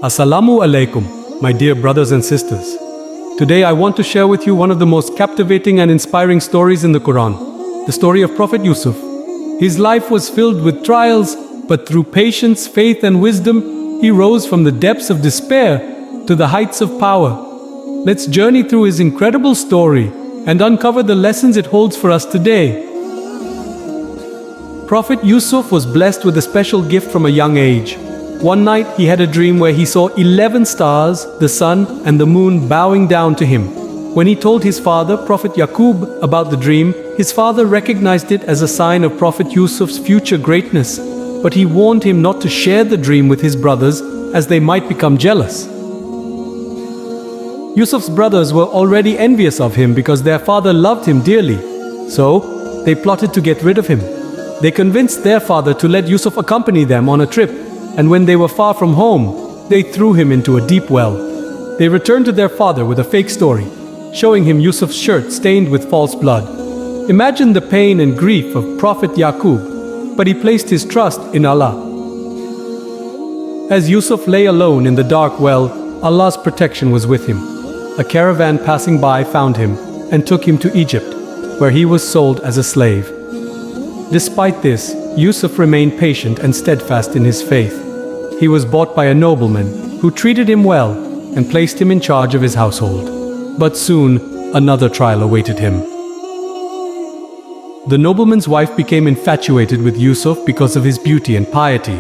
Assalamu alaikum, my dear brothers and sisters. Today I want to share with you one of the most captivating and inspiring stories in the Quran, the story of Prophet Yusuf. His life was filled with trials, but through patience, faith and wisdom, he rose from the depths of despair to the heights of power. Let's journey through his incredible story and uncover the lessons it holds for us today. Prophet Yusuf was blessed with a special gift from a young age. One night he had a dream where he saw 11 stars, the sun and the moon bowing down to him. When he told his father, Prophet Yaqub, about the dream, his father recognized it as a sign of Prophet Yusuf's future greatness. But he warned him not to share the dream with his brothers as they might become jealous. Yusuf's brothers were already envious of him because their father loved him dearly. So, they plotted to get rid of him. They convinced their father to let Yusuf accompany them on a trip. And when they were far from home, they threw him into a deep well. They returned to their father with a fake story, showing him Yusuf's shirt stained with false blood. Imagine the pain and grief of Prophet Yaqub, but he placed his trust in Allah. As Yusuf lay alone in the dark well, Allah's protection was with him. A caravan passing by found him and took him to Egypt, where he was sold as a slave. Despite this, Yusuf remained patient and steadfast in his faith. He was bought by a nobleman who treated him well and placed him in charge of his household. But soon, another trial awaited him. The nobleman's wife became infatuated with Yusuf because of his beauty and piety.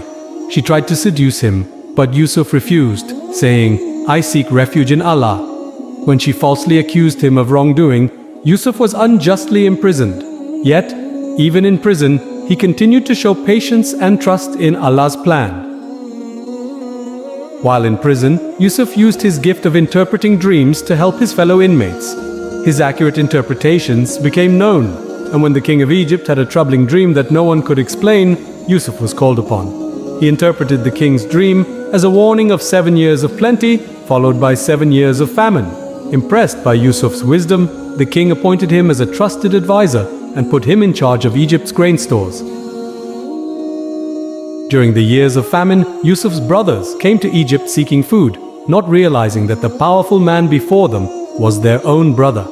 She tried to seduce him, but Yusuf refused, saying, "I seek refuge in Allah." When she falsely accused him of wrongdoing, Yusuf was unjustly imprisoned. Yet, even in prison, he continued to show patience and trust in Allah's plan. While in prison, Yusuf used his gift of interpreting dreams to help his fellow inmates. His accurate interpretations became known, and when the king of Egypt had a troubling dream that no one could explain, Yusuf was called upon. He interpreted the king's dream as a warning of 7 years of plenty, followed by 7 years of famine. Impressed by Yusuf's wisdom, the king appointed him as a trusted advisor and put him in charge of Egypt's grain stores. During the years of famine, Yusuf's brothers came to Egypt seeking food, not realizing that the powerful man before them was their own brother.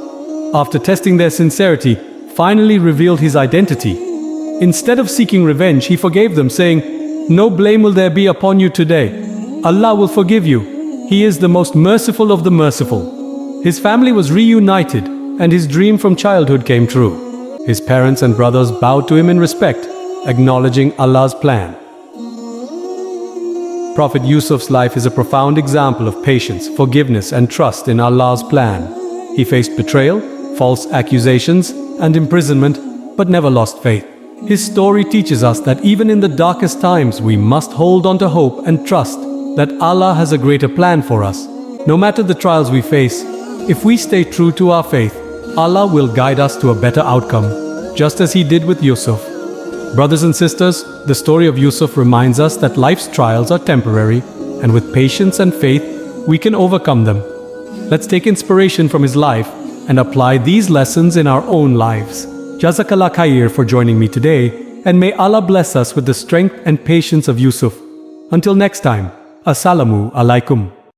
After testing their sincerity, finally revealed his identity. Instead of seeking revenge, he forgave them, saying, "No blame will there be upon you today. Allah will forgive you. He is the most merciful of the merciful." His family was reunited, and his dream from childhood came true. His parents and brothers bowed to him in respect, acknowledging Allah's plan. Prophet Yusuf's life is a profound example of patience, forgiveness, and trust in Allah's plan. He faced betrayal, false accusations, and imprisonment, but never lost faith. His story teaches us that even in the darkest times, we must hold on to hope and trust that Allah has a greater plan for us. No matter the trials we face, if we stay true to our faith, Allah will guide us to a better outcome, just as He did with Yusuf. Brothers and sisters, the story of Yusuf reminds us that life's trials are temporary, and with patience and faith, we can overcome them. Let's take inspiration from his life and apply these lessons in our own lives. Jazakallah khair for joining me today, and may Allah bless us with the strength and patience of Yusuf. Until next time, Assalamu alaikum.